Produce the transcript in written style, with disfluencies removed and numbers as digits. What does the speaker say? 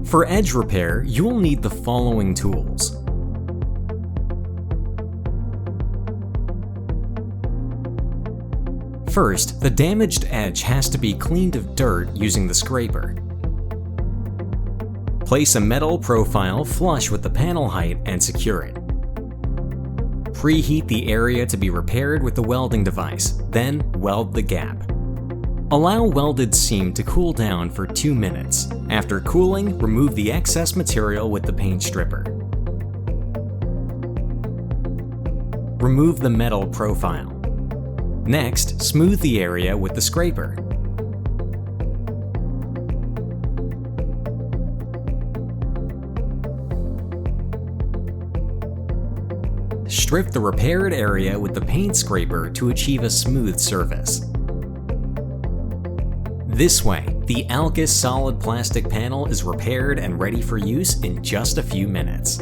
For edge repair, you will need the following tools. First, the damaged edge has to be cleaned of dirt using the scraper. Place a metal profile flush with the panel height and secure it. Preheat the area to be repaired with the welding device, then weld the gap. Allow welded seam to cool down for 2 minutes. After cooling, remove the excess material with the paint stripper. Remove the metal profile. Next, smooth the area with the scraper. Strip the repaired area with the paint scraper to achieve a smooth surface. This way, the alkus solid plastic panel is repaired and ready for use in just a few minutes.